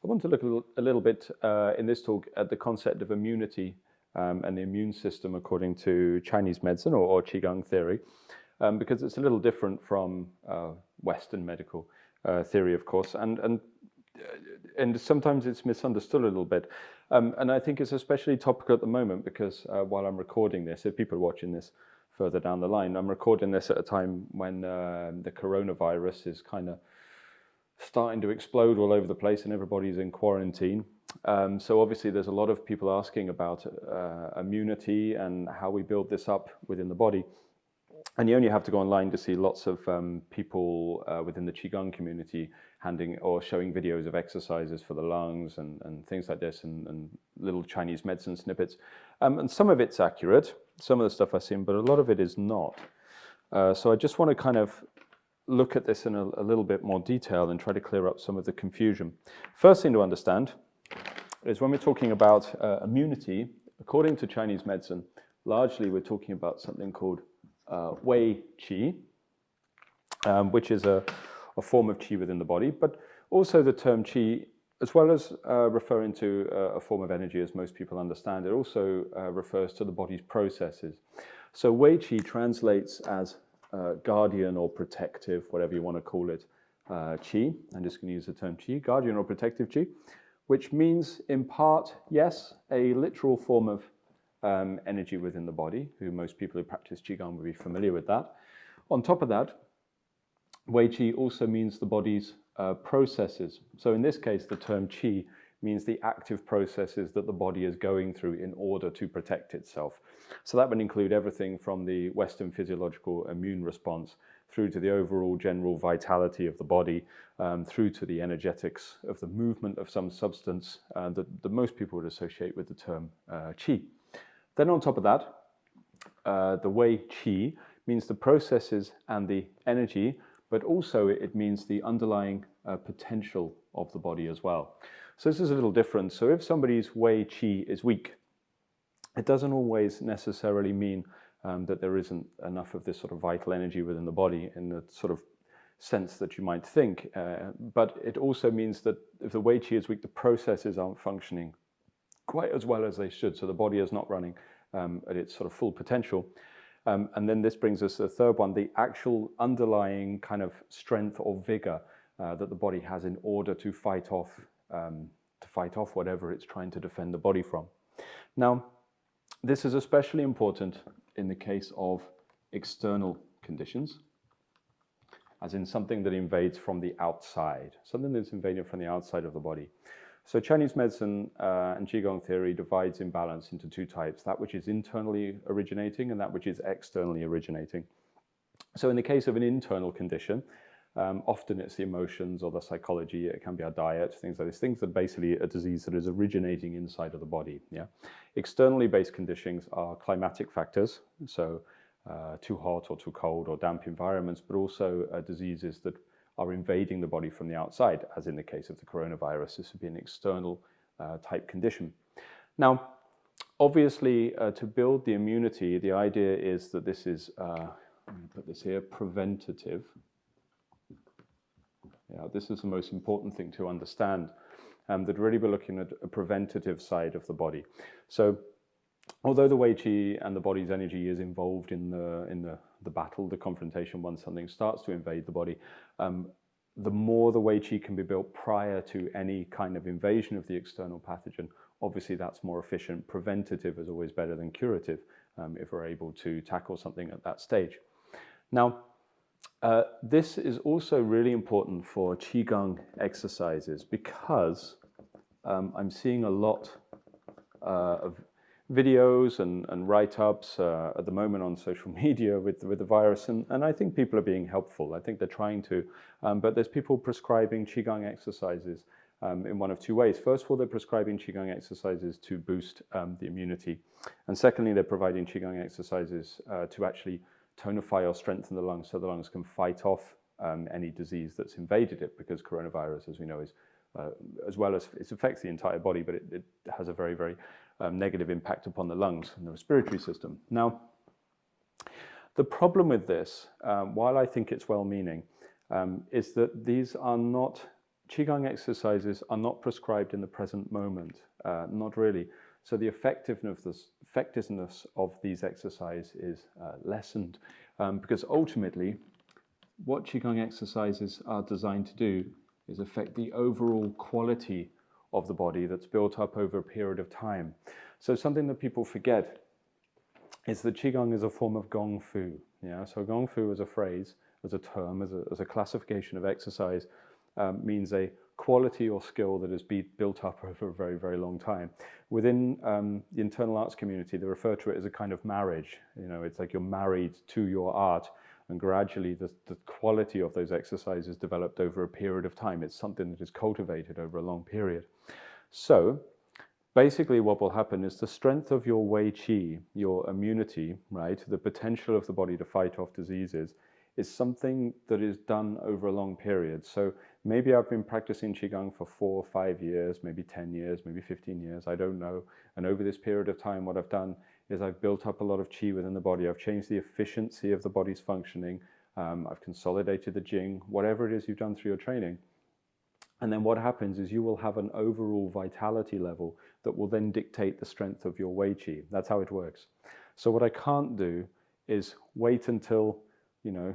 I want to look a little bit in this talk at the concept of immunity and the immune system according to Chinese medicine or Qigong theory, because it's a little different from Western medical theory, of course, and sometimes it's misunderstood a little bit. And I think it's especially topical at the moment because while I'm recording this, if people are watching this further down the line, I'm recording this at a time when the coronavirus is kind of starting to explode all over the place and everybody's in quarantine. So obviously there's a lot of people asking about immunity and how we build this up within the body. And you only have to go online to see lots of people within the Qigong community handing or showing videos of exercises for the lungs and things like this and little Chinese medicine snippets. And some of it's accurate, some of the stuff I've seen, but a lot of it is not. So I just want to kind of look at this in a little bit more detail and try to clear up some of the confusion. First thing to understand is when we're talking about immunity, according to Chinese medicine, largely we're talking about something called Wei Qi, which is a form of qi within the body, but also the term qi, as well as referring to a form of energy as most people understand, it also refers to the body's processes. So Wei Qi translates as guardian or protective, whatever you want to call it, qi. I'm just going to use the term qi, guardian or protective qi, which means in part, yes, a literal form of energy within the body, who most people who practice Qigong will be familiar with that. On top of that, Wei Qi also means the body's processes. So in this case, the term qi means the active processes that the body is going through in order to protect itself. So that would include everything from the Western physiological immune response through to the overall general vitality of the body, through to the energetics of the movement of some substance that most people would associate with the term qi. Then on top of that, the Wei Qi means the processes and the energy, but also it means the underlying potential of the body as well. So this is a little different. So if somebody's Wei Qi is weak, it doesn't always necessarily mean that there isn't enough of this sort of vital energy within the body in the sort of sense that you might think. But it also means that if the Wei Qi is weak, the processes aren't functioning quite as well as they should. So the body is not running at its sort of full potential. And then this brings us to the third one, the actual underlying kind of strength or vigor that the body has in order to fight off whatever it's trying to defend the body from. Now, this is especially important in the case of external conditions, as in something that invades from the outside, something that's invaded from the outside of the body. So Chinese medicine and Qigong theory divides imbalance into two types, that which is internally originating and that which is externally originating. So in the case of an internal condition, often it's the emotions or the psychology, it can be our diet, things like this, things that basically a disease that is originating inside of the body. Yeah. Externally based conditions are climatic factors, so too hot or too cold or damp environments, but also diseases that are invading the body from the outside, as in the case of the coronavirus. This would be an external type condition. Now, obviously, to build the immunity, the idea is that this is, let me put this here, preventative. Yeah, this is the most important thing to understand, that really we're looking at a preventative side of the body. So, although the Wei Qi and the body's energy is involved in the battle, the confrontation, once something starts to invade the body, the more the Wei Qi can be built prior to any kind of invasion of the external pathogen, obviously that's more efficient. Preventative is always better than curative if we're able to tackle something at that stage. Now, this is also really important for Qigong exercises because I'm seeing a lot of videos and write-ups at the moment on social media with the virus, and I think people are being helpful. I think they're trying to, but there's people prescribing Qigong exercises in one of two ways. First of all, they're prescribing Qigong exercises to boost the immunity, and secondly, they're providing Qigong exercises to actually tonify or strengthen the lungs so the lungs can fight off any disease that's invaded it, because coronavirus, as we know, is as well as it affects the entire body, but it has a very, very negative impact upon the lungs and the respiratory system. Now, the problem with this, while I think it's well-meaning, is that these are not Qigong exercises are not prescribed in the present moment, not really. So the effectiveness of these exercises is lessened because ultimately what Qigong exercises are designed to do is affect the overall quality of the body that's built up over a period of time. So something that people forget is that Qigong is a form of Gong Fu. Yeah? So Gong Fu as a phrase, as a term, as a classification of exercise, means a quality or skill that has been built up over a very, very long time. Within the internal arts community, they refer to it as a kind of marriage. You know, it's like you're married to your art, and gradually the quality of those exercises developed over a period of time. It's something that is cultivated over a long period. So basically what will happen is the strength of your Wei Qi, your immunity, right, the potential of the body to fight off diseases, is something that is done over a long period. So maybe I've been practicing Qigong for 4 or 5 years, maybe 10 years, maybe 15 years, I don't know. And over this period of time, what I've done is I've built up a lot of Qi within the body. I've changed the efficiency of the body's functioning. I've consolidated the Jing, whatever it is you've done through your training. And then what happens is you will have an overall vitality level that will then dictate the strength of your Wei Qi. That's how it works. So what I can't do is wait until, you know,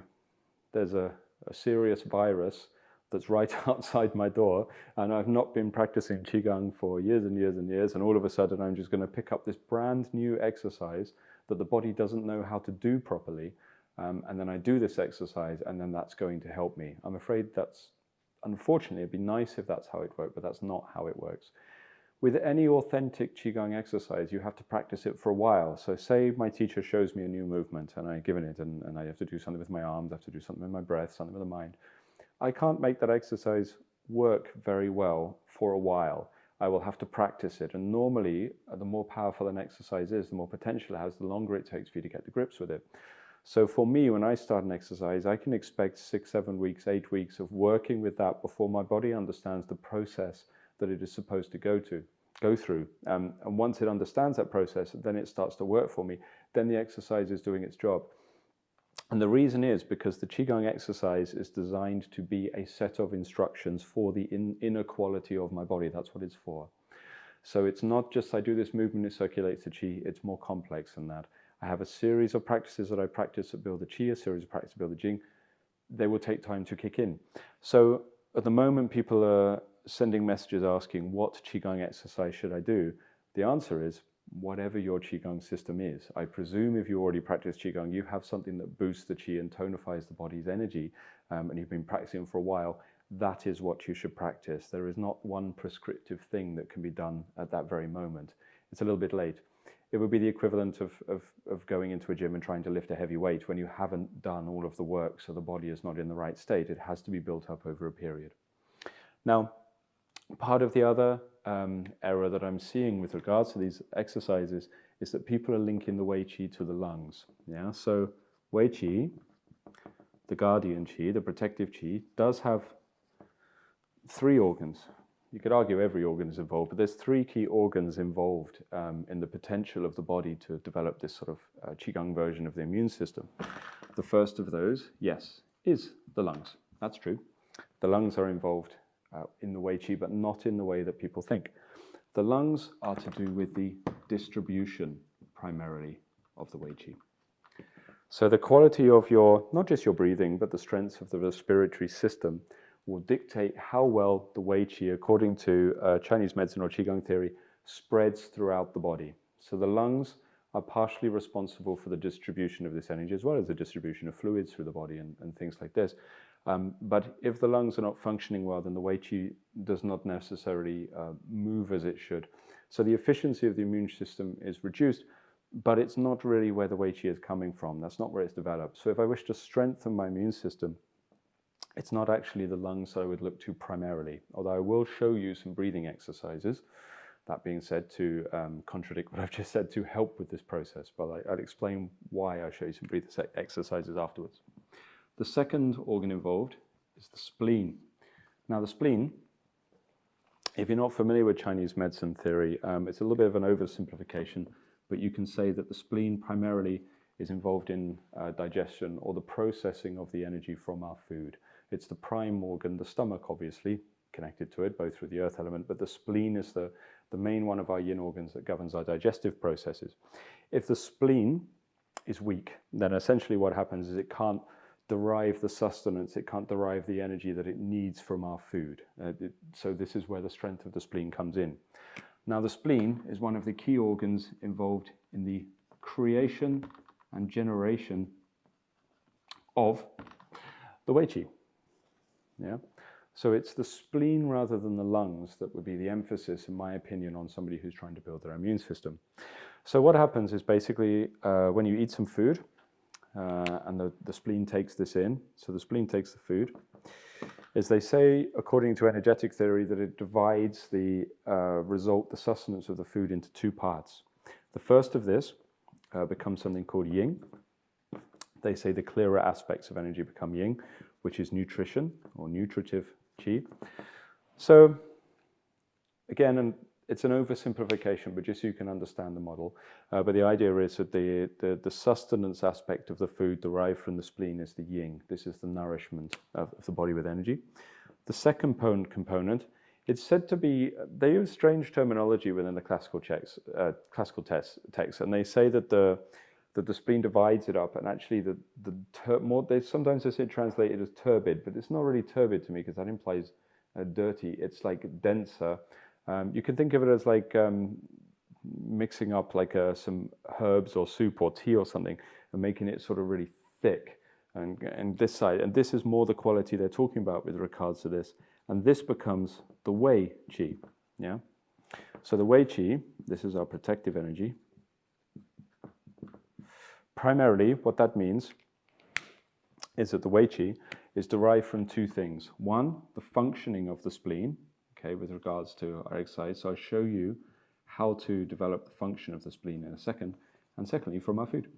there's a serious virus that's right outside my door and I've not been practicing Qigong for years and years and years, and all of a sudden I'm just going to pick up this brand new exercise that the body doesn't know how to do properly, and then I do this exercise and then that's going to help me. I'm afraid that's, unfortunately, it'd be nice if that's how it worked, but that's not how it works. With any authentic Qigong exercise, you have to practice it for a while. So say my teacher shows me a new movement and I've given it and I have to do something with my arms, I have to do something with my breath, something with the mind. I can't make that exercise work very well for a while. I will have to practice it. And normally, the more powerful an exercise is, the more potential it has, the longer it takes for you to get to grips with it. So for me, when I start an exercise, I can expect 6, 7 weeks, 8 weeks of working with that before my body understands the process that it is supposed to go through. And once it understands that process, then it starts to work for me. Then the exercise is doing its job. And the reason is because the Qigong exercise is designed to be a set of instructions for the inner quality of my body. That's what it's for. So it's not just I do this movement, it circulates the Qi. It's more complex than that. I have a series of practices that I practice that build the Qi, a series of practices that build the Jing. They will take time to kick in. So at the moment, people are sending messages asking, what Qigong exercise should I do? The answer is, whatever your Qigong system is. I presume if you already practice Qigong, you have something that boosts the Qi and tonifies the body's energy, and you've been practicing for a while. That is what you should practice. There is not one prescriptive thing that can be done at that very moment. It's a little bit late. It would be the equivalent of going into a gym and trying to lift a heavy weight when you haven't done all of the work, so the body is not in the right state. It has to be built up over a period. Now, part of the other error that I'm seeing with regards to these exercises is that people are linking the Wei Qi to the lungs. Yeah, so Wei Qi, the guardian Qi, the protective Qi, does have 3 organs. You could argue every organ is involved, but there's 3 key organs involved in the potential of the body to develop this sort of Qigong version of the immune system. The first of those, yes, is the lungs. That's true. The lungs are involved in the Wei Qi, but not in the way that people think. The lungs are to do with the distribution, primarily, of the Wei Qi. So the quality of your, not just your breathing, but the strength of the respiratory system will dictate how well the Wei Qi, according to Chinese medicine or Qigong theory, spreads throughout the body. So the lungs are partially responsible for the distribution of this energy, as well as the distribution of fluids through the body and things like this. But if the lungs are not functioning well, then the Wei Qi does not necessarily move as it should. So the efficiency of the immune system is reduced, but it's not really where the Wei Qi is coming from. That's not where it's developed. So if I wish to strengthen my immune system, it's not actually the lungs I would look to primarily, although I will show you some breathing exercises, that being said, to contradict what I've just said, to help with this process. But I'll explain why I show you some breathing exercises afterwards. The second organ involved is the spleen. Now the spleen, if you're not familiar with Chinese medicine theory, it's a little bit of an oversimplification, but you can say that the spleen primarily is involved in digestion or the processing of the energy from our food. It's the prime organ. The stomach obviously connected to it, both through the earth element, but the spleen is the main one of our yin organs that governs our digestive processes. If the spleen is weak, then essentially what happens is it can't derive the sustenance, it can't derive the energy that it needs from our food. So this is where the strength of the spleen comes in. Now the spleen is one of the key organs involved in the creation and generation of the Wei Qi. Yeah? So it's the spleen rather than the lungs that would be the emphasis, in my opinion, on somebody who's trying to build their immune system. So what happens is basically when you eat some food, and the spleen takes this in, so the spleen takes the food, is they say, according to energetic theory, that it divides the the sustenance of the food into two parts. The first of this becomes something called yin. They say the clearer aspects of energy become yin, which is nutrition or nutritive qi. So again, and it's an oversimplification, but just so you can understand the model. But the idea is that the sustenance aspect of the food derived from the spleen is the yin. This is the nourishment of the body with energy. The second component, it's said to be, they use strange terminology within the classical texts, and they say that the spleen divides it up, and actually sometimes they say translated as turbid, but it's not really turbid to me because that implies dirty. It's like denser. You can think of it as like mixing up like some herbs or soup or tea or something and making it sort of really thick. And this side, and this is more the quality they're talking about with regards to this. And this becomes the Wei Qi. Yeah. So the Wei Qi, this is our protective energy. Primarily, what that means is that the Wei Qi is derived from two things. One, the functioning of the spleen. Okay, with regards to our exercise. So I'll show you how to develop the function of the spleen in a second. And secondly, from our food,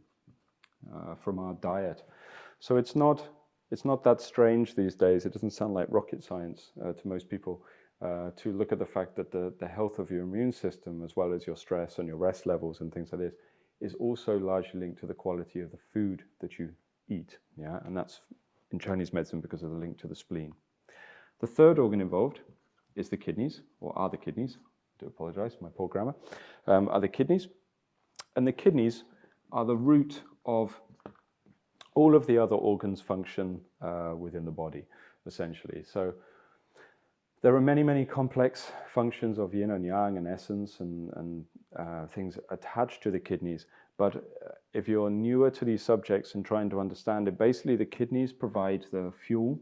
from our diet. So it's not that strange these days. It doesn't sound like rocket science to most people to look at the fact that the health of your immune system, as well as your stress and your rest levels and things like this, is also largely linked to the quality of the food that you eat. Yeah, and that's in Chinese medicine because of the link to the spleen. The third organ involved is the kidneys, or are the kidneys. I do apologize for my poor grammar. Are the kidneys. And the kidneys are the root of all of the other organs function within the body, essentially. So there are many, many complex functions of yin and yang and essence and things attached to the kidneys. But if you're newer to these subjects and trying to understand it, basically the kidneys provide the fuel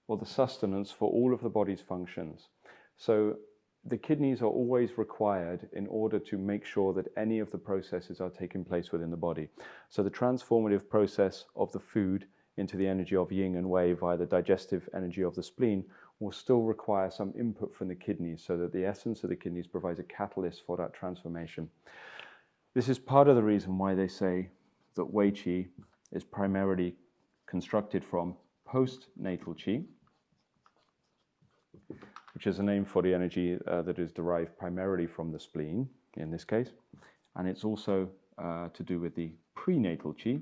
or the sustenance for all of the body's functions. So the kidneys are always required in order to make sure that any of the processes are taking place within the body. So the transformative process of the food into the energy of yin and wei via the digestive energy of the spleen will still require some input from the kidneys, so that the essence of the kidneys provides a catalyst for that transformation. This is part of the reason why they say that Wei Qi is primarily constructed from postnatal qi, which is a name for the energy that is derived primarily from the spleen, in this case. And it's also to do with the prenatal qi,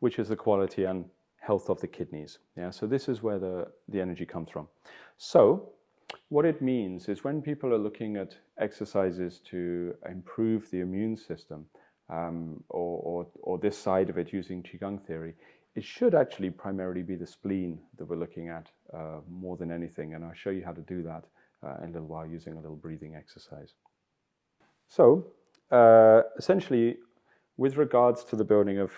which is the quality and health of the kidneys. Yeah, so this is where the energy comes from. So what it means is when people are looking at exercises to improve the immune system, or this side of it using Qigong theory, it should actually primarily be the spleen that we're looking at more than anything. And I'll show you how to do that in a little while using a little breathing exercise. So essentially, with regards to the building of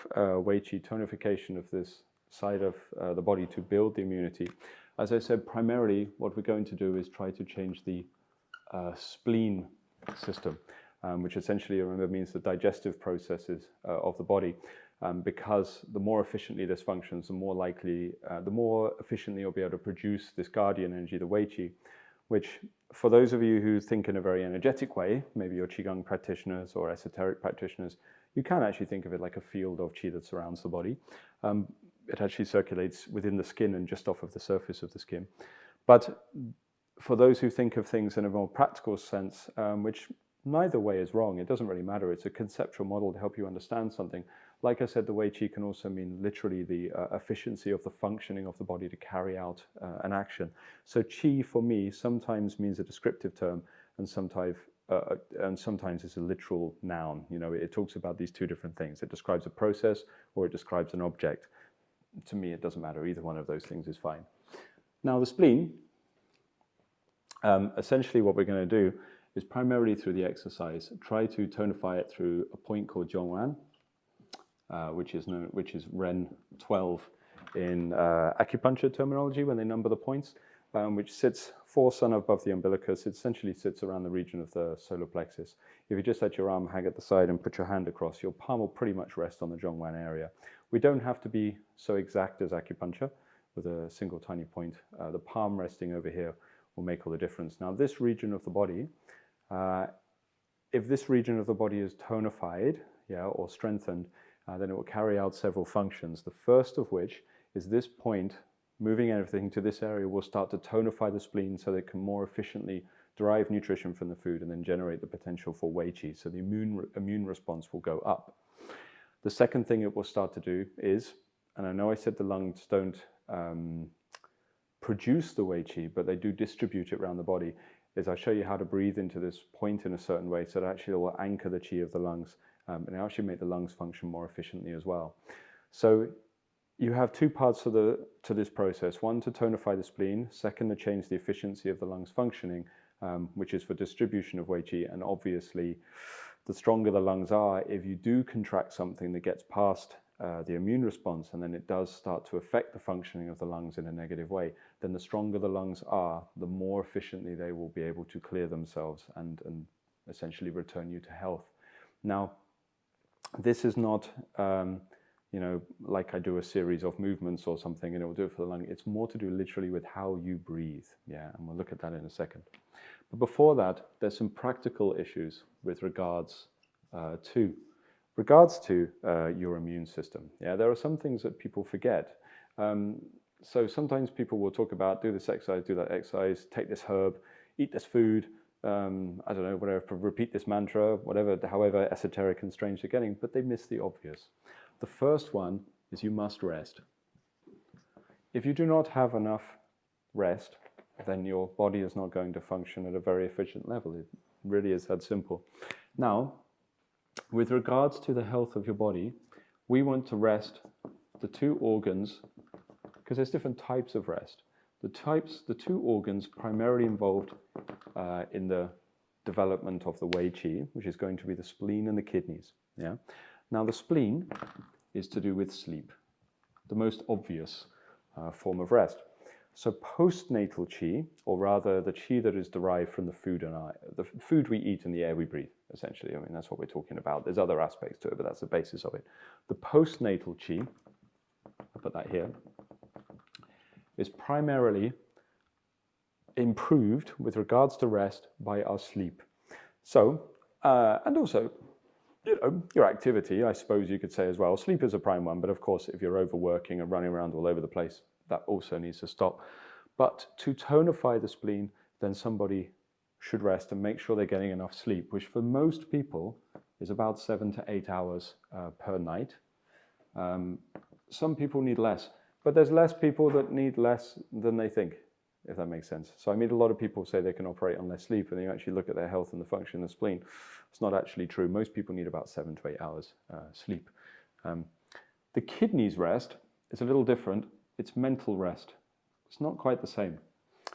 Wei Qi, tonification of this side of the body to build the immunity, as I said, primarily what we're going to do is try to change the spleen system, which essentially, remember, means the digestive processes of the body. Because the more efficiently this functions, the more efficiently you'll be able to produce this guardian energy, the Wei Qi, which for those of you who think in a very energetic way, maybe you're Qigong practitioners or esoteric practitioners, you can actually think of it like a field of Qi that surrounds the body. It actually circulates within the skin and just off of the surface of the skin. But for those who think of things in a more practical sense, which neither way is wrong, it doesn't really matter, it's a conceptual model to help you understand something. Like I said, the Wei Qi can also mean literally the efficiency of the functioning of the body to carry out an action. So Qi for me sometimes means a descriptive term and sometimes it's a literal noun. You know, it talks about these two different things. It describes a process or it describes an object. To me, it doesn't matter. Either one of those things is fine. Now the spleen, essentially what we're going to do is primarily through the exercise, try to tonify it through a point called Zhongwan, which is Ren 12 in acupuncture terminology when they number the points, which sits 4 sun above the umbilicus. It essentially sits around the region of the solar plexus. If you just let your arm hang at the side and put your hand across, your palm will pretty much rest on the Zhongwan area. We don't have to be so exact as acupuncture with a single tiny point. The palm resting over here will make all the difference. Now this region of the body, if this region of the body is tonified, or strengthened, then it will carry out several functions. The first of which is this point, moving everything to this area, will start to tonify the spleen so that it can more efficiently derive nutrition from the food and then generate the potential for Wei Qi. So the immune response will go up. The second thing it will start to do is, and I know I said the lungs don't produce the Wei Qi, but they do distribute it around the body, is I'll show you how to breathe into this point in a certain way so that actually it will anchor the Qi of the lungs and actually make the lungs function more efficiently as well. So you have 2 parts to this process. One, to tonify the spleen. Second, to change the efficiency of the lungs functioning, which is for distribution of Wei Qi. And obviously, the stronger the lungs are, if you do contract something that gets past the immune response and then it does start to affect the functioning of the lungs in a negative way, then the stronger the lungs are, the more efficiently they will be able to clear themselves and essentially return you to health. Now, this is not, like I do a series of movements or something and it will do it for the lung. It's more to do literally with how you breathe. Yeah, and we'll look at that in a second. But before that, there's some practical issues with regards to your immune system. Yeah, there are some things that people forget. So sometimes people will talk about do this exercise, do that exercise, take this herb, eat this food, I don't know, whatever, repeat this mantra, whatever, however esoteric and strange they're getting, but they miss the obvious. The first one is you must rest. If you do not have enough rest, then your body is not going to function at a very efficient level. It really is that simple. Now, with regards to the health of your body, we want to rest the 2 organs, because there's different types of rest. The 2 organs primarily involved in the development of the Wei Qi, which is going to be the spleen and the kidneys. Yeah. Now the spleen is to do with sleep, the most obvious form of rest. So postnatal Qi, or rather the Qi that is derived from the food we eat and the air we breathe, essentially. I mean, that's what we're talking about. There's other aspects to it, but that's the basis of it. The postnatal Qi, I'll put that here, is primarily improved with regards to rest by our sleep. So, and also, your activity, I suppose you could say as well. Sleep is a prime one, but of course, if you're overworking and running around all over the place, that also needs to stop. But to tonify the spleen, then somebody should rest and make sure they're getting enough sleep, which for most people is about 7 to 8 hours per night. Some people need less, but there's less people that need less than they think, if that makes sense. So I meet a lot of people say they can operate on less sleep, and then you actually look at their health and the function of the spleen. It's not actually true. Most people need about 7 to 8 hours sleep. The kidneys rest is a little different. It's mental rest. It's not quite the same.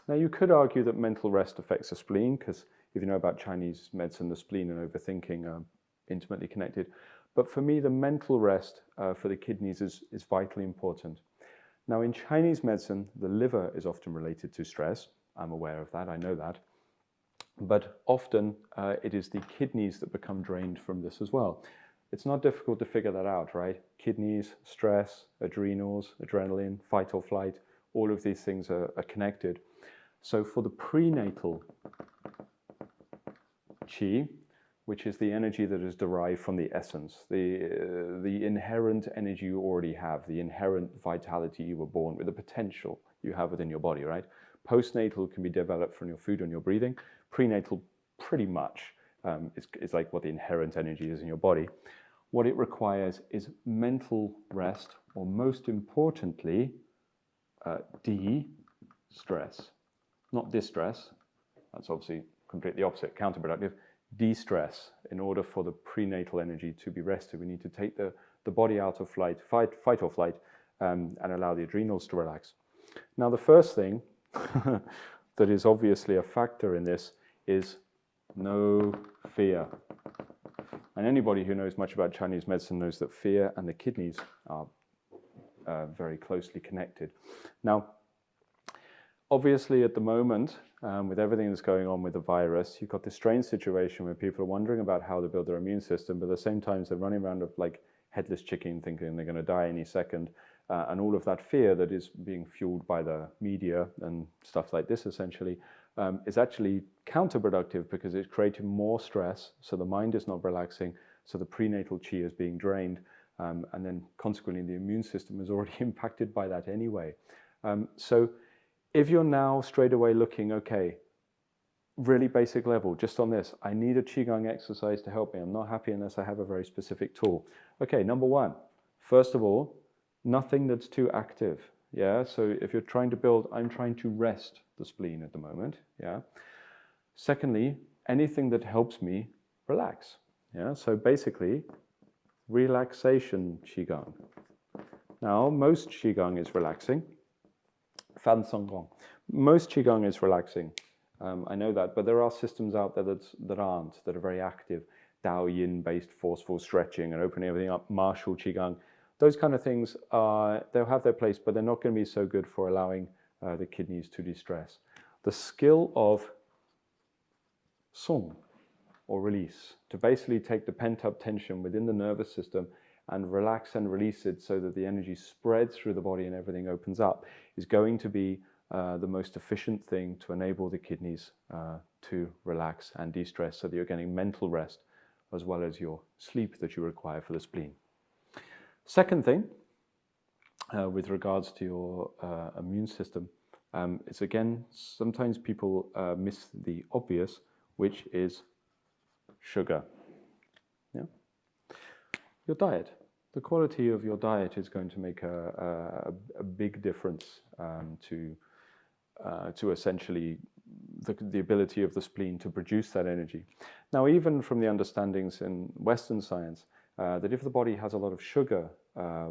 Now you could argue that mental rest affects the spleen, because if you know about Chinese medicine, the spleen and overthinking are intimately connected. But for me, the mental rest for the kidneys is vitally important. Now in Chinese medicine, the liver is often related to stress. I'm aware of that, I know that. But often it is the kidneys that become drained from this as well. It's not difficult to figure that out, right? Kidneys, stress, adrenals, adrenaline, fight or flight, all of these things are connected. So for the prenatal Qi, which is the energy that is derived from the essence, the inherent energy you already have, the inherent vitality you were born with, the potential you have within your body, right? Postnatal can be developed from your food and your breathing. Prenatal pretty much is like what the inherent energy is in your body. what it requires is mental rest, or most importantly, de-stress. Not distress, that's obviously completely opposite, counterproductive. De-stress. In order for the prenatal energy to be rested, we need to take the body out of fight or flight, and allow the adrenals to relax. Now, the first thing that is obviously a factor in this is no fear. And anybody who knows much about Chinese medicine knows that fear and the kidneys are very closely connected. Now, obviously at the moment, with everything that's going on with the virus, you've got this strange situation where people are wondering about how to build their immune system, but at the same time they're running around like headless chicken thinking they're going to die any second. And all of that fear that is being fueled by the media and stuff like this essentially is actually counterproductive, because it's creating more stress, so the mind is not relaxing, so the prenatal qi is being drained, and then consequently the immune system is already impacted by that anyway. So if you're now straight away looking, okay, really basic level, just on this, I need a Qigong exercise to help me, I'm not happy unless I have a very specific tool. Okay, number one, first of all, nothing that's too active. Yeah, so if you're trying to build, I'm trying to rest the spleen at the moment. Yeah. Secondly, anything that helps me relax. Yeah, so basically, relaxation Qigong. Now, most Qigong is relaxing. Fan Song Gong. Most Qigong is relaxing. I know that, but there are systems out there that aren't, that are very active. Dao Yin based forceful stretching and opening everything up, martial Qigong. Those kind of things, they'll have their place, but they're not going to be so good for allowing the kidneys to de-stress. The skill of song, or release, to basically take the pent-up tension within the nervous system and relax and release it so that the energy spreads through the body and everything opens up, is going to be the most efficient thing to enable the kidneys to relax and de-stress, so that you're getting mental rest as well as your sleep that you require for the spleen. Second thing, with regards to your immune system, is again, sometimes people miss the obvious, which is sugar. Yeah? Your diet. The quality of your diet is going to make a big difference to essentially the ability of the spleen to produce that energy. Now, even from the understandings in Western science, that if the body has a lot of sugar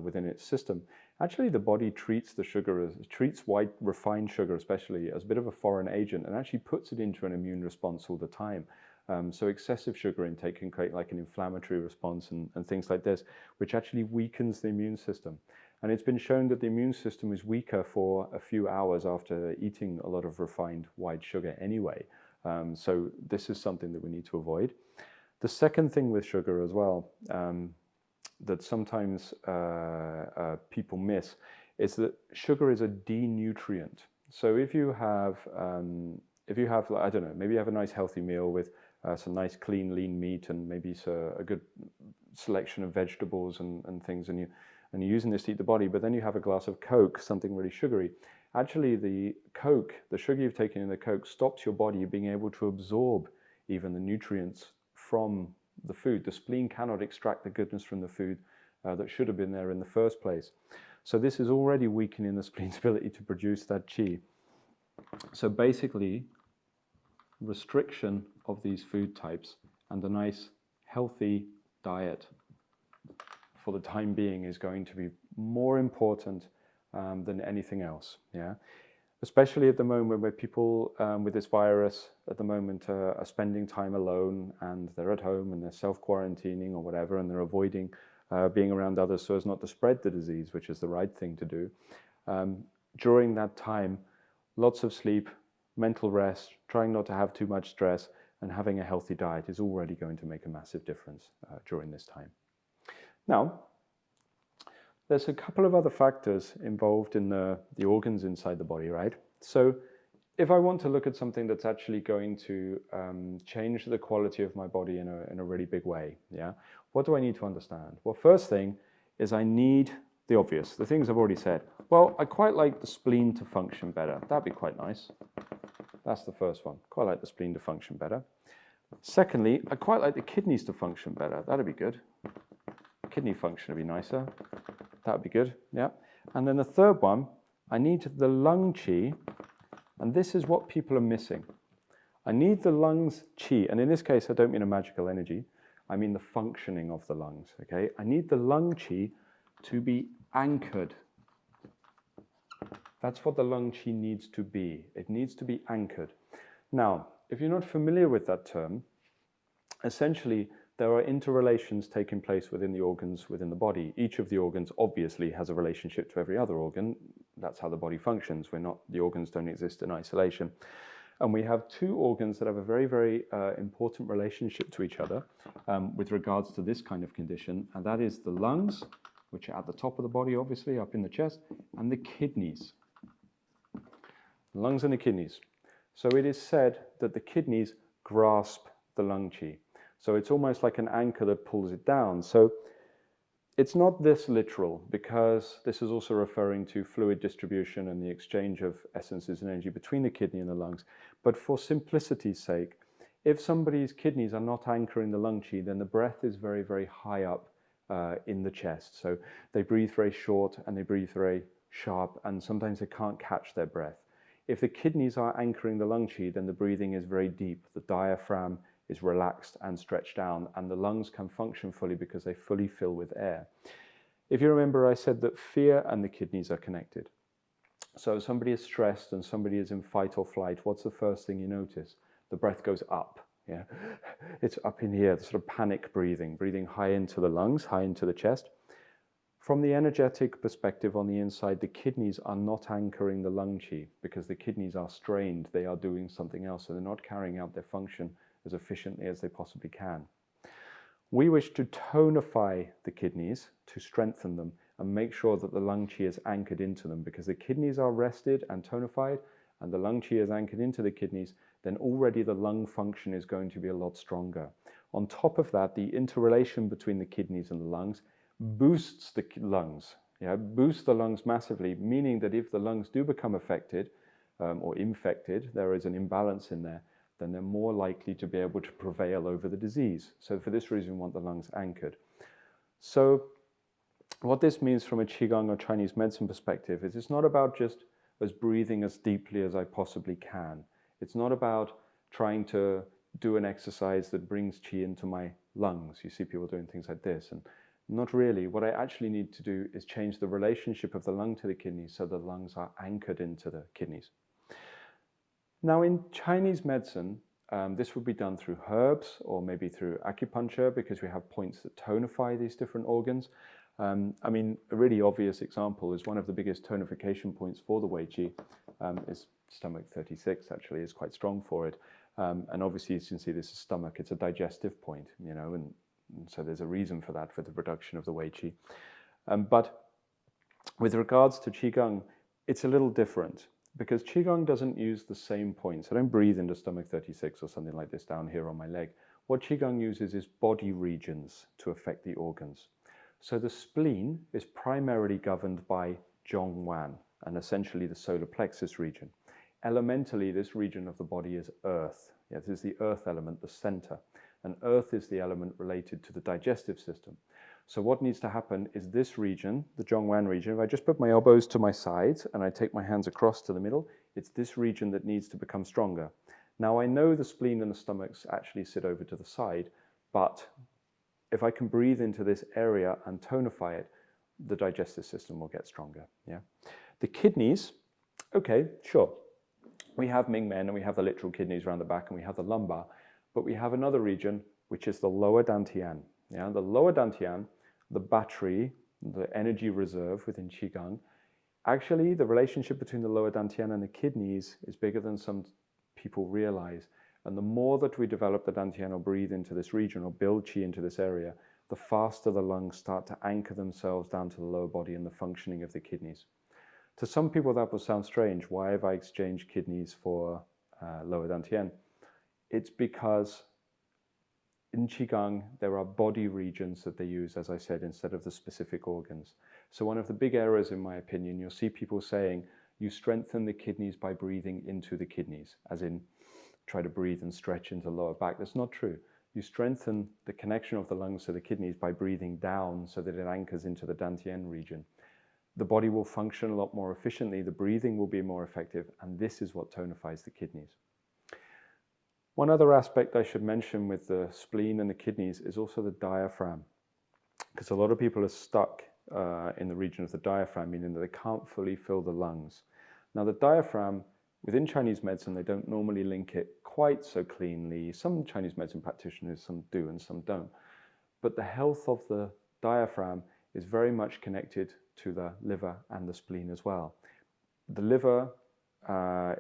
within its system, actually the body treats the sugar, treats white refined sugar especially, as a bit of a foreign agent, and actually puts it into an immune response all the time. So excessive sugar intake can create like an inflammatory response and things like this, which actually weakens the immune system. And it's been shown that the immune system is weaker for a few hours after eating a lot of refined white sugar anyway. So this is something that we need to avoid. The second thing with sugar as well, that sometimes people miss, is that sugar is a denutrient. So if you have, I don't know, maybe you have a nice healthy meal with some nice clean lean meat and maybe a good selection of vegetables and things, and you're using this to eat the body, but then you have a glass of Coke, something really sugary. Actually, the Coke, the sugar you've taken in the Coke, stops your body being able to absorb even the nutrients from the food. The spleen cannot extract the goodness from the food that should have been there in the first place. So this is already weakening the spleen's ability to produce that qi. So basically, restriction of these food types and a nice healthy diet for the time being is going to be more important than anything else. Yeah, especially at the moment where people with this virus at the moment are spending time alone, and they're at home and they're self-quarantining or whatever, and they're avoiding being around others so as not to spread the disease, which is the right thing to do. During that time, lots of sleep, mental rest, trying not to have too much stress, and having a healthy diet is already going to make a massive difference during this time. Now, there's a couple of other factors involved in the organs inside the body, right? So if I want to look at something that's actually going to change the quality of my body in a really big way, yeah, what do I need to understand? Well, first thing is I need the obvious, the things I've already said. Well, I quite like the spleen to function better. That'd be quite nice. That's the first one. Quite like the spleen to function better. Secondly, I quite like the kidneys to function better. That'd be good. kidney function would be nicer. That would be good, yeah. And then the third one, I need the lung qi, and this is what people are missing. I need the lungs qi, and in this case, I don't mean a magical energy. I mean the functioning of the lungs, okay? I need the lung qi to be anchored. That's what the lung qi needs to be. It needs to be anchored. Now, if you're not familiar with that term, essentially, there are interrelations taking place within the organs within the body. Each of the organs obviously has a relationship to every other organ. That's how the body functions. The organs don't exist in isolation. And we have two organs that have a very, very important relationship to each other with regards to this kind of condition. And that is the lungs, which are at the top of the body, obviously, up in the chest, and the kidneys. The lungs and the kidneys. So it is said that the kidneys grasp the lung qi. So it's almost like an anchor that pulls it down. So it's not this literal, because this is also referring to fluid distribution and the exchange of essences and energy between the kidney and the lungs. But for simplicity's sake, if somebody's kidneys are not anchoring the lung qi, then the breath is very, very high up in the chest. So they breathe very short and they breathe very sharp, and sometimes they can't catch their breath. If the kidneys are anchoring the lung qi, then the breathing is very deep. The diaphragm is relaxed and stretched down, and the lungs can function fully because they fully fill with air. If you remember, I said that fear and the kidneys are connected. So if somebody is stressed and somebody is in fight or flight, what's the first thing you notice? The breath goes up. Yeah, it's up in here, the sort of panic breathing, breathing high into the lungs, high into the chest. From the energetic perspective on the inside, the kidneys are not anchoring the lung qi because the kidneys are strained. They are doing something else, so they're not carrying out their function as efficiently as they possibly can. We wish to tonify the kidneys, to strengthen them, and make sure that the lung qi is anchored into them, because the kidneys are rested and tonified, and the lung qi is anchored into the kidneys, then already the lung function is going to be a lot stronger. On top of that, the interrelation between the kidneys and the lungs boosts the lungs, boosts the lungs massively, meaning that if the lungs do become affected or infected, there is an imbalance in there, then they're more likely to be able to prevail over the disease. So for this reason, we want the lungs anchored. So what this means from a Qigong or Chinese medicine perspective is it's not about just as breathing as deeply as I possibly can. It's not about trying to do an exercise that brings Qi into my lungs. You see people doing things like this, and not really. What I actually need to do is change the relationship of the lung to the kidneys so the lungs are anchored into the kidneys. Now, in Chinese medicine, this would be done through herbs or maybe through acupuncture, because we have points that tonify these different organs. I mean, a really obvious example is one of the biggest tonification points for the Wei Qi is stomach 36, actually, is quite strong for it. And obviously, you can see this is stomach. It's a digestive point, and so there's a reason for that, for the production of the Wei Qi. But with regards to Qigong, it's a little different, because Qigong doesn't use the same points. I don't breathe into stomach 36 or something like this down here on my leg. What Qigong uses is body regions to affect the organs. So the spleen is primarily governed by Zhongwan, and essentially the solar plexus region. Elementally, this region of the body is earth. This is the earth element, the center. And earth is the element related to the digestive system. So what needs to happen is this region, the Zhongwan region, if I just put my elbows to my sides and I take my hands across to the middle, it's this region that needs to become stronger. Now I know the spleen and the stomachs actually sit over to the side, but if I can breathe into this area and tonify it, the digestive system will get stronger. The kidneys, okay, sure. We have Ming Men and we have the literal kidneys around the back and we have the lumbar, but we have another region which is the lower dantian. The lower dantian, the battery, the energy reserve within Qigong. Actually, the relationship between the lower dantian and the kidneys is bigger than some people realize. And the more that we develop the dantian or breathe into this region or build Qi into this area, the faster the lungs start to anchor themselves down to the lower body and the functioning of the kidneys. To some people that will sound strange. Why have I exchanged kidneys for lower dantian? It's because in Qigong, there are body regions that they use, as I said, instead of the specific organs. So one of the big errors, in my opinion, you'll see people saying, you strengthen the kidneys by breathing into the kidneys, as in try to breathe and stretch into lower back. That's not true. You strengthen the connection of the lungs to the kidneys by breathing down so that it anchors into the dantian region. The body will function a lot more efficiently, the breathing will be more effective, and this is what tonifies the kidneys. One other aspect I should mention with the spleen and the kidneys is also the diaphragm, because a lot of people are stuck in the region of the diaphragm, meaning that they can't fully fill the lungs. Now the diaphragm, within Chinese medicine, they don't normally link it quite so cleanly. Some Chinese medicine practitioners, some do and some don't. But the health of the diaphragm is very much connected to the liver and the spleen as well. The liver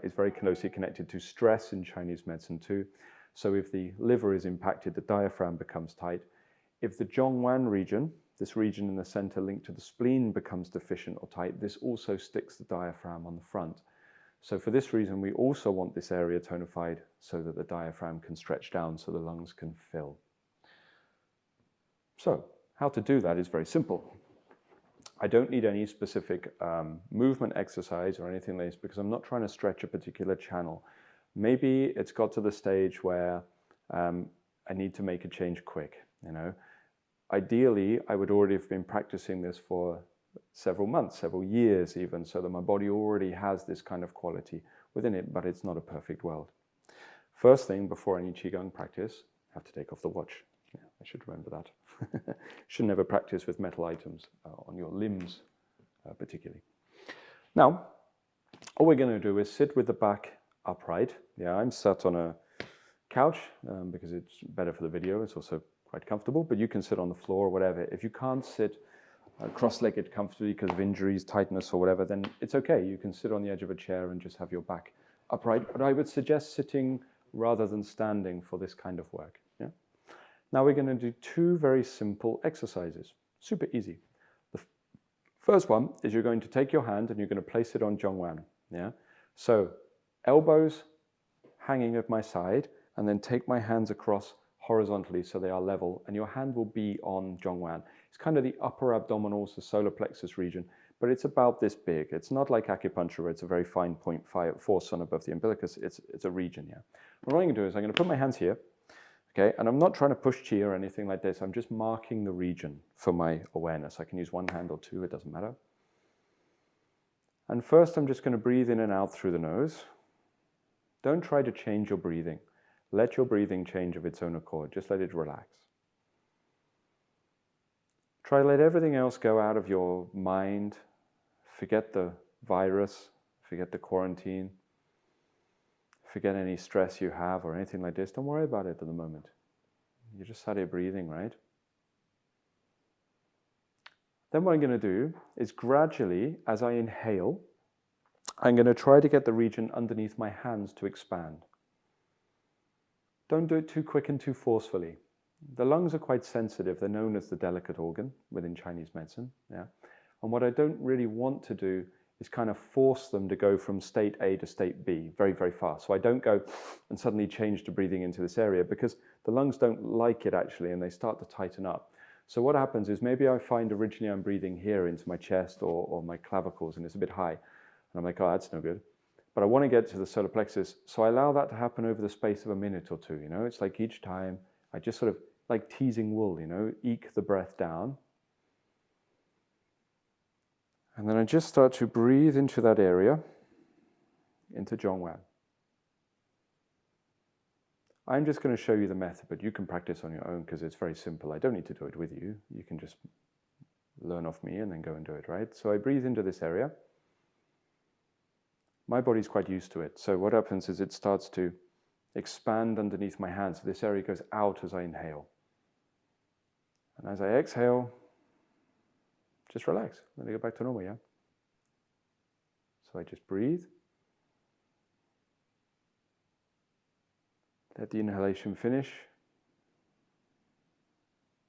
is very closely connected to stress in Chinese medicine too. So if the liver is impacted, the diaphragm becomes tight. If the Zhongwan region, this region in the center linked to the spleen, becomes deficient or tight, this also sticks the diaphragm on the front. So for this reason, we also want this area tonified so that the diaphragm can stretch down so the lungs can fill. So how to do that is very simple. I don't need any specific movement exercise or anything like this because I'm not trying to stretch a particular channel. Maybe it's got to the stage where I need to make a change quick, you know. Ideally, I would already have been practicing this for several months, several years even, so that my body already has this kind of quality within it, but it's not a perfect world. First thing, before any Qigong practice, I have to take off the watch. Yeah, I should remember that. Should never practice with metal items on your limbs, particularly. Now, all we're going to do is sit with the back upright. Yeah, I'm sat on a couch because it's better for the video. It's also quite comfortable, but you can sit on the floor or whatever. If you can't sit cross-legged comfortably because of injuries, tightness or whatever, then it's okay. You can sit on the edge of a chair and just have your back upright. But I would suggest sitting rather than standing for this kind of work. Yeah? Now we're going to do two very simple exercises. Super easy. The first one is you're going to take your hand and you're going to place it on Zhongwan. Yeah? So elbows hanging at my side, and then take my hands across horizontally so they are level, and your hand will be on Zhongwan. It's kind of the upper abdominals, the solar plexus region, but it's about this big. It's not like acupuncture where it's a very fine 0.4 sun above the umbilicus. It's a region, yeah. What I'm going to do is I'm going to put my hands here, okay, and I'm not trying to push chi or anything like this. I'm just marking the region for my awareness. I can use one hand or two, it doesn't matter. And first I'm just going to breathe in and out through the nose. Don't try to change your breathing. Let your breathing change of its own accord. Just let it relax. Try to let everything else go out of your mind. Forget the virus, forget the quarantine, forget any stress you have or anything like this. Don't worry about it at the moment. You just sat here breathing, right? Then what I'm going to do is gradually, as I inhale, I'm going to try to get the region underneath my hands to expand. Don't do it too quick and too forcefully. The lungs are quite sensitive. They're known as the delicate organ within Chinese medicine. Yeah? And what I don't really want to do is kind of force them to go from state A to state B very, very fast. So I don't go and suddenly change to breathing into this area because the lungs don't like it actually, and they start to tighten up. So what happens is maybe I find originally I'm breathing here into my chest or my clavicles and it's a bit high. And I'm like, oh, that's no good. But I want to get to the solar plexus. So I allow that to happen over the space of a minute or two, you know. It's like each time I just sort of like teasing wool, you know, eke the breath down. And then I just start to breathe into that area, into Zhongwan. I'm just going to show you the method, but you can practice on your own because it's very simple. I don't need to do it with you. You can just learn off me and then go and do it, right? So I breathe into this area. My body's quite used to it. So what happens is it starts to expand underneath my hands. So this area goes out as I inhale. And as I exhale, just relax. Let it go back to normal, yeah? So I just breathe. Let the inhalation finish.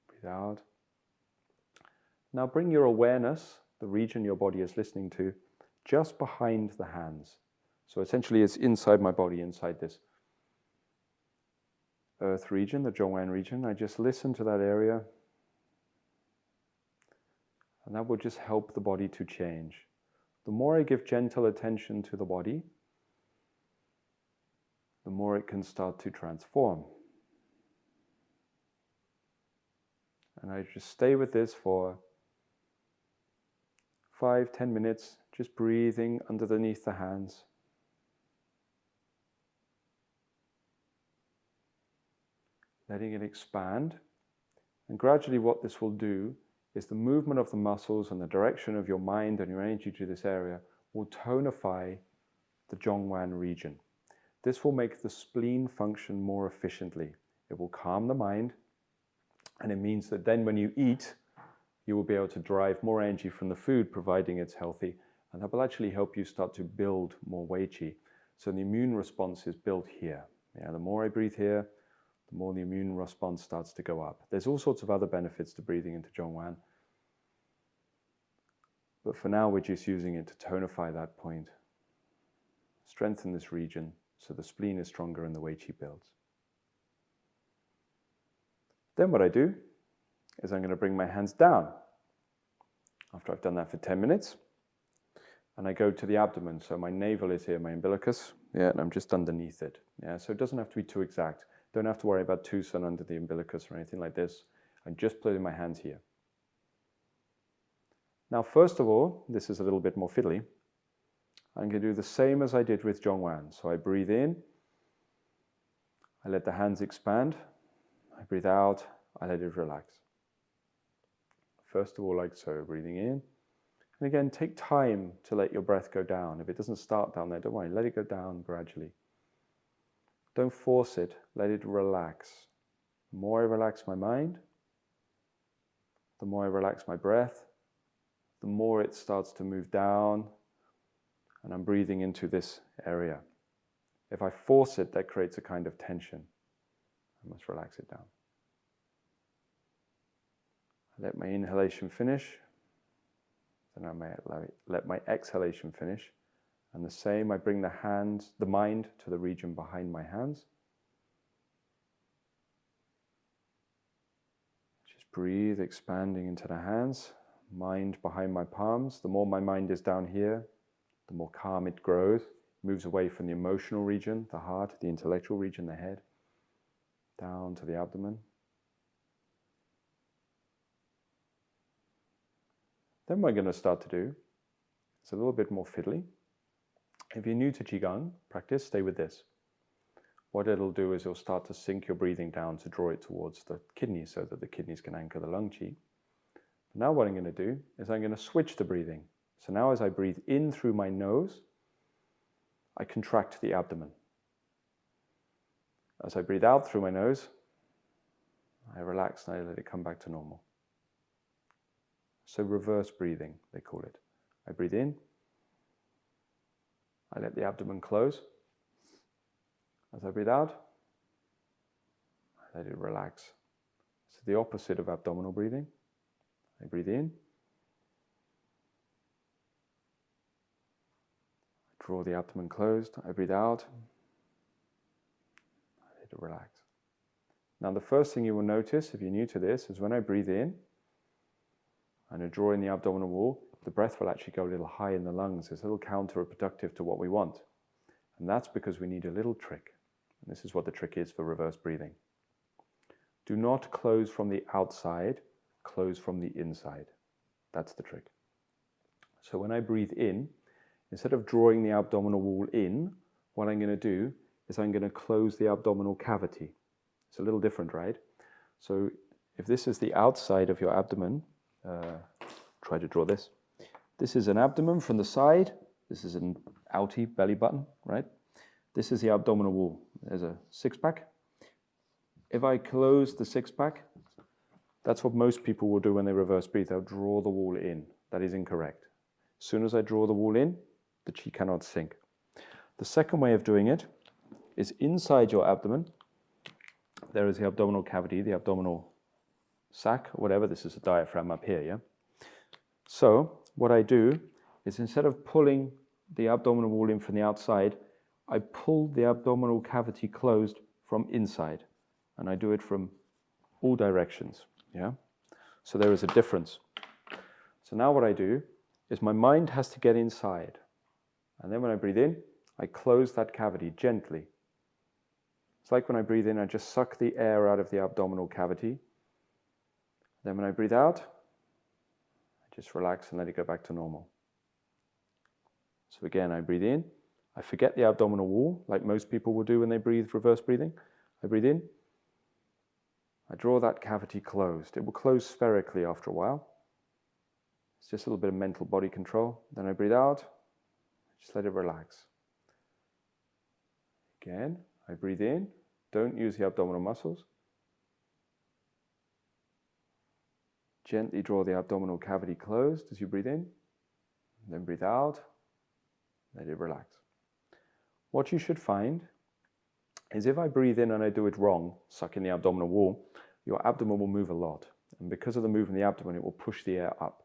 Breathe out. Now bring your awareness, the region your body is listening to, just behind the hands. So essentially it's inside my body, inside this earth region, the Zhongwan region. I just listen to that area. And that will just help the body to change. The more I give gentle attention to the body, the more it can start to transform. And I just stay with this for 5-10 minutes, just breathing underneath the hands. Letting it expand. And gradually what this will do is the movement of the muscles and the direction of your mind and your energy to this area will tonify the Zhongwan region. This will make the spleen function more efficiently. It will calm the mind, and it means that then when you eat, you will be able to derive more energy from the food, providing it's healthy, and that will actually help you start to build more Wei Qi. So the immune response is built here. Yeah, the more I breathe here, the more the immune response starts to go up. There's all sorts of other benefits to breathing into Zhongwan, but for now we're just using it to tonify that point, strengthen this region so the spleen is stronger and the Wei Qi builds. Then what I do is I'm going to bring my hands down after I've done that for 10 minutes, and I go to the abdomen. So my navel is here, my umbilicus, yeah, and I'm just underneath it. Yeah, so it doesn't have to be too exact. Don't have to worry about too sun under the umbilicus or anything like this. I'm just putting my hands here. Now, first of all, this is a little bit more fiddly. I'm going to do the same as I did with Zhongwan. So I breathe in, I let the hands expand, I breathe out, I let it relax. First of all, like so, breathing in. And again, take time to let your breath go down. If it doesn't start down there, don't worry, let it go down gradually. Don't force it, let it relax. The more I relax my mind, the more I relax my breath, the more it starts to move down, and I'm breathing into this area. If I force it, that creates a kind of tension. I must relax it down. I let my inhalation finish, then I may let my exhalation finish. And the same, I bring the mind to the region behind my hands. Just breathe, expanding into the hands, mind behind my palms. The more my mind is down here, the more calm it grows, moves away from the emotional region, the heart, the intellectual region, the head, down to the abdomen. Then what I'm going to start to do, it's a little bit more fiddly. If you're new to Qigong practice, stay with this. What it'll do is it'll start to sink your breathing down to draw it towards the kidneys so that the kidneys can anchor the lung qi. Now what I'm going to do is I'm going to switch the breathing. So now as I breathe in through my nose, I contract the abdomen. As I breathe out through my nose, I relax and I let it come back to normal. So reverse breathing, they call it. I breathe in, I let the abdomen close. As I breathe out, I let it relax. It's the opposite of abdominal breathing. I breathe in, I draw the abdomen closed. I breathe out, I let it relax. Now the first thing you will notice if you're new to this is when I breathe in and I draw in the abdominal wall, the breath will actually go a little high in the lungs. It's a little counterproductive to what we want. And that's because we need a little trick. And this is what the trick is for reverse breathing. Do not close from the outside, close from the inside. That's the trick. So when I breathe in, instead of drawing the abdominal wall in, what I'm going to do is I'm going to close the abdominal cavity. It's a little different, right? So if this is the outside of your abdomen, try to draw this. This is an abdomen from the side. This is an outie belly button, right? This is the abdominal wall. There's a six-pack. If I close the six-pack, that's what most people will do when they reverse breathe. They'll draw the wall in. That is incorrect. As soon as I draw the wall in, the qi cannot sink. The second way of doing it is inside your abdomen. There is the abdominal cavity, the abdominal sac, or whatever. This is a diaphragm up here, yeah? So what I do is instead of pulling the abdominal wall in from the outside, I pull the abdominal cavity closed from inside. And I do it from all directions, yeah? So there is a difference. So now what I do is my mind has to get inside. And then when I breathe in, I close that cavity gently. It's like when I breathe in, I just suck the air out of the abdominal cavity. Then when I breathe out, I just relax and let it go back to normal. So again, I breathe in. I forget the abdominal wall, like most people will do when they breathe reverse breathing. I breathe in. I draw that cavity closed. It will close spherically after a while. It's just a little bit of mental body control. Then I breathe out. Just let it relax. Again, I breathe in. Don't use the abdominal muscles. Gently draw the abdominal cavity closed as you breathe in. Then breathe out. Let it relax. What you should find is if I breathe in and I do it wrong, suck in the abdominal wall, your abdomen will move a lot. And because of the move in the abdomen, it will push the air up.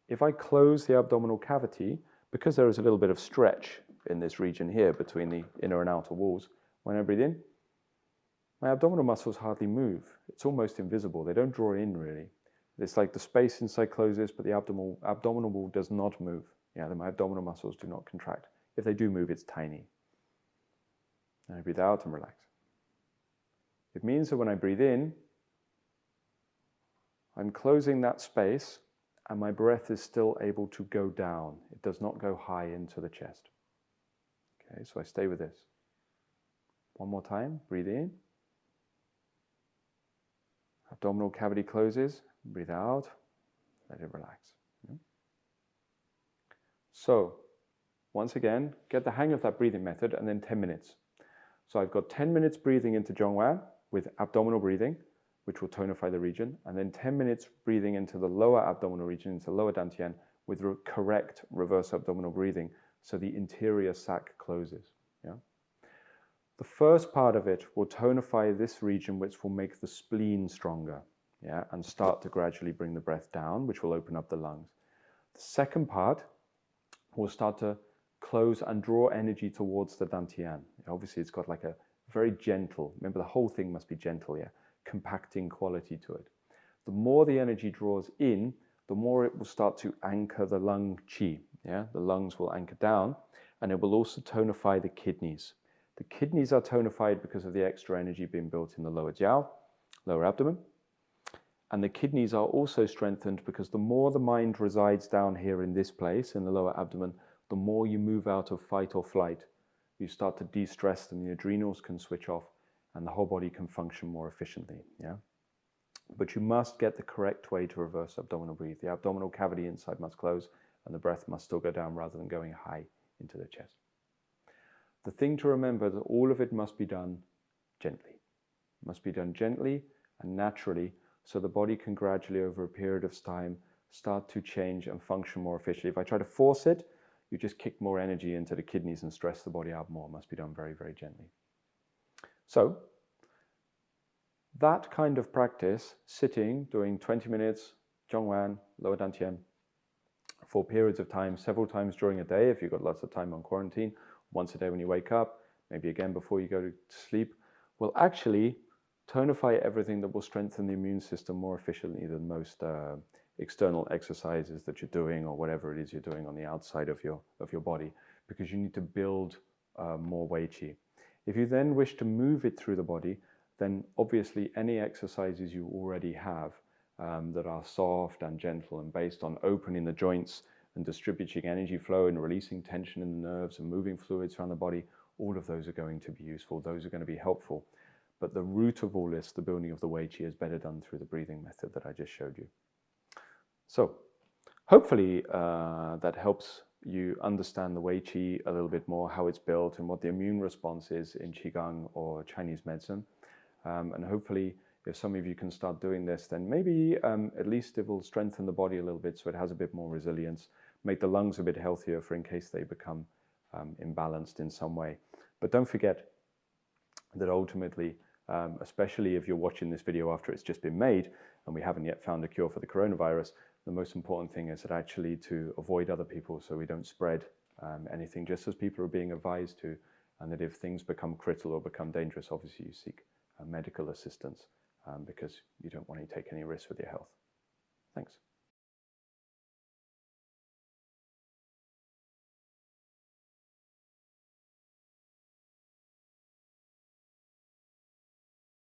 If I close the abdominal cavity, because there is a little bit of stretch in this region here between the inner and outer walls, when I breathe in, my abdominal muscles hardly move. It's almost invisible. They don't draw in really. It's like the space inside closes, but the abdominal wall does not move. Yeah, my abdominal muscles do not contract. If they do move, it's tiny. And I breathe out and relax. It means that when I breathe in, I'm closing that space and my breath is still able to go down. It does not go high into the chest. Okay, so I stay with this. One more time, breathe in. Abdominal cavity closes, breathe out, let it relax. So, once again, get the hang of that breathing method and then 10 minutes. So I've got 10 minutes breathing into Zhongwan with abdominal breathing, which will tonify the region, and then 10 minutes breathing into the lower abdominal region, into lower dantian, with correct reverse abdominal breathing, so the interior sac closes. Yeah? The first part of it will tonify this region, which will make the spleen stronger, yeah, and start to gradually bring the breath down, which will open up the lungs. The second part will start to close and draw energy towards the dantian. Obviously, it's got like a very gentle, remember the whole thing must be gentle, yeah, compacting quality to it. The more the energy draws in, the more it will start to anchor the lung qi. Yeah, the lungs will anchor down, and it will also tonify the kidneys. The kidneys are tonified because of the extra energy being built in the lower jiao, lower abdomen. And the kidneys are also strengthened because the more the mind resides down here in this place, in the lower abdomen, the more you move out of fight or flight. You start to de-stress them, the adrenals can switch off, and the whole body can function more efficiently. Yeah? But you must get the correct way to reverse abdominal breathe. The abdominal cavity inside must close, and the breath must still go down rather than going high into the chest. The thing to remember is that all of it must be done gently. It must be done gently and naturally, so the body can gradually, over a period of time, start to change and function more efficiently. If I try to force it, you just kick more energy into the kidneys and stress the body out more. It must be done very, very gently. So, that kind of practice, sitting, doing 20 minutes, Zhongwan, lower dantian, for periods of time, several times during a day, if you've got lots of time on quarantine, once a day when you wake up, maybe again before you go to sleep, will actually tonify everything that will strengthen the immune system more efficiently than most external exercises that you're doing or whatever it is you're doing on the outside of your body, because you need to build more Wei Qi. If you then wish to move it through the body, then obviously any exercises you already have that are soft and gentle and based on opening the joints and distributing energy flow and releasing tension in the nerves and moving fluids around the body, all of those are going to be useful. Those are going to be helpful. But the root of all this, the building of the Wei Qi, is better done through the breathing method that I just showed you. So hopefully that helps you understand the Wei Qi a little bit more, how it's built and what the immune response is in Qigong or Chinese medicine. And hopefully if some of you can start doing this, then maybe at least it will strengthen the body a little bit so it has a bit more resilience, make the lungs a bit healthier for in case they become imbalanced in some way. But don't forget that ultimately, especially if you're watching this video after it's just been made and we haven't yet found a cure for the coronavirus, the most important thing is that actually to avoid other people so we don't spread anything, just as people are being advised to, and that if things become critical or become dangerous, obviously you seek medical assistance because you don't want to take any risk with your health. Thanks.